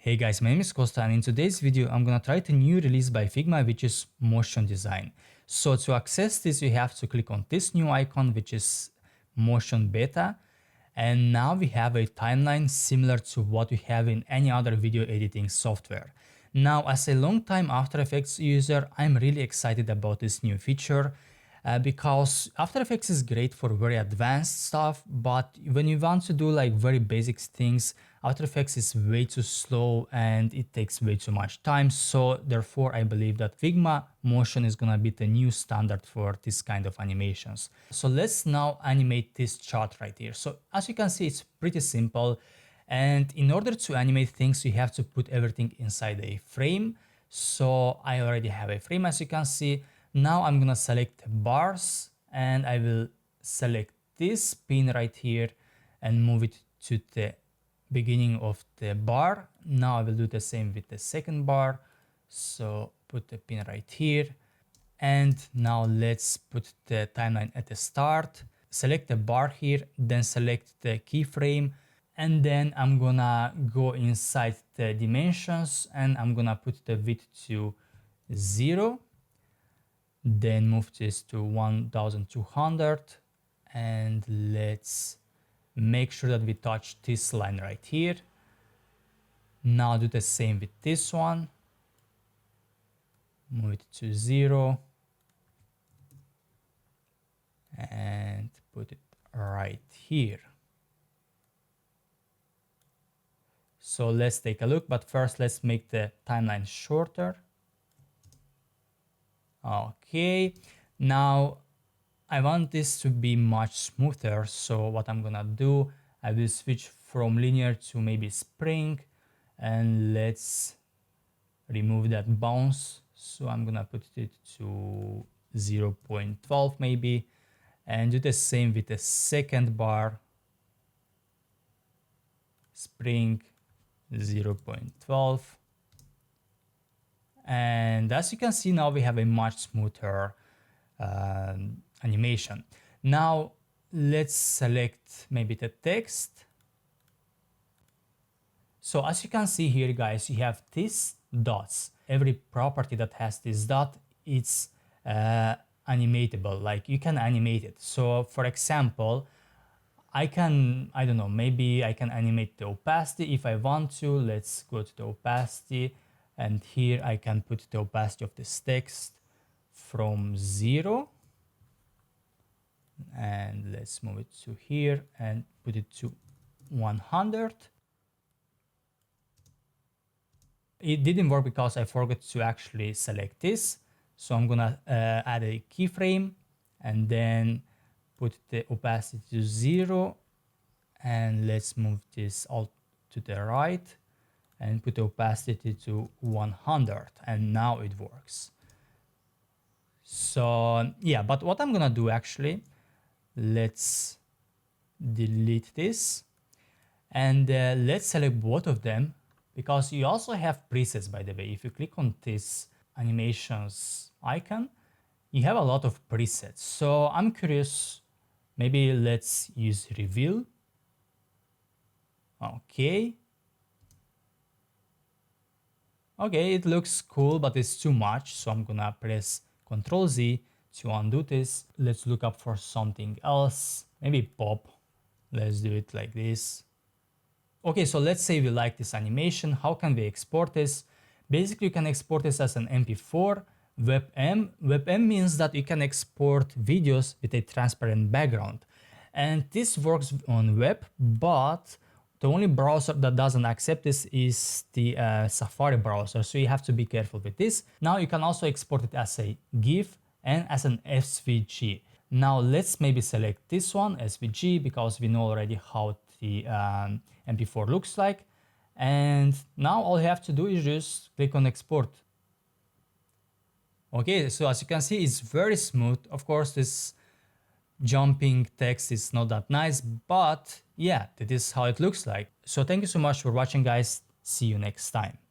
Hey guys, my name is Costa and in today's video I'm gonna try the new release by Figma, which is motion design. So to access this you have to click on this new icon, which is motion beta, and now we have a timeline similar to what we have in any other video editing software. Now, as a long time After Effects user, I'm really excited about this new feature. Because After Effects is great for very advanced stuff, but when you want to do like very basic things, After Effects is way too slow and it takes way too much time. So therefore I believe that Figma motion is gonna be the new standard for this kind of animations. So let's now animate this chart right here. So as you can see, it's pretty simple. And in order to animate things, you have to put everything inside a frame. So I already have a frame, as you can see. Now I'm gonna select bars and I will select this pin right here and move it to the beginning of the bar. Now I will do the same with the second bar. So put the pin right here. And now let's put the timeline at the start. Select the bar here, then select the keyframe. And then I'm gonna go inside the dimensions and I'm gonna put the width to 0. Then move this to 1200 and let's make sure that we touch this line right here. Now do the same with this one. Move it to 0 and put it right here. So let's take a look, but first let's make the timeline shorter. Okay, now I want this to be much smoother, so what I'm gonna do, I will switch from linear to maybe spring, and let's remove that bounce. So I'm gonna put it to 0.12 maybe, and do the same with the second bar, spring 0.12. And as you can see, now we have a much smoother animation. Now let's select maybe the text. So as you can see here, guys, you have these dots. Every property that has this dot, it's animatable, like you can animate it. So for example, I don't know, maybe I can animate the opacity if I want to. Let's go to the opacity. And here I can put the opacity of this text from 0. And let's move it to here and put it to 100. It didn't work because I forgot to actually select this. So I'm gonna add a keyframe and then put the opacity to 0. And let's move this all to the right and put the opacity to 100, and now it works. So yeah, but what I'm gonna do actually, let's delete this and let's select both of them, because you also have presets, by the way. If you click on this animations icon, you have a lot of presets. So I'm curious, maybe let's use reveal. Okay, it looks cool, but it's too much. So I'm gonna press Ctrl Z to undo this. Let's look up for something else. Maybe pop. Let's do it like this. Okay, so let's say we like this animation. How can we export this? Basically, you can export this as an MP4. WebM. WebM means that you can export videos with a transparent background. And this works on web, but the only browser that doesn't accept this is the Safari browser, so you have to be careful with this. Now you can also export it as a GIF and as an SVG. Now let's maybe select this one, SVG, because we know already how the MP4 looks like. And now all you have to do is just click on export. Okay, so as you can see, it's very smooth. Of course, this jumping text is not that nice, but yeah, that is how it looks like. So thank you so much for watching, guys. See you next time.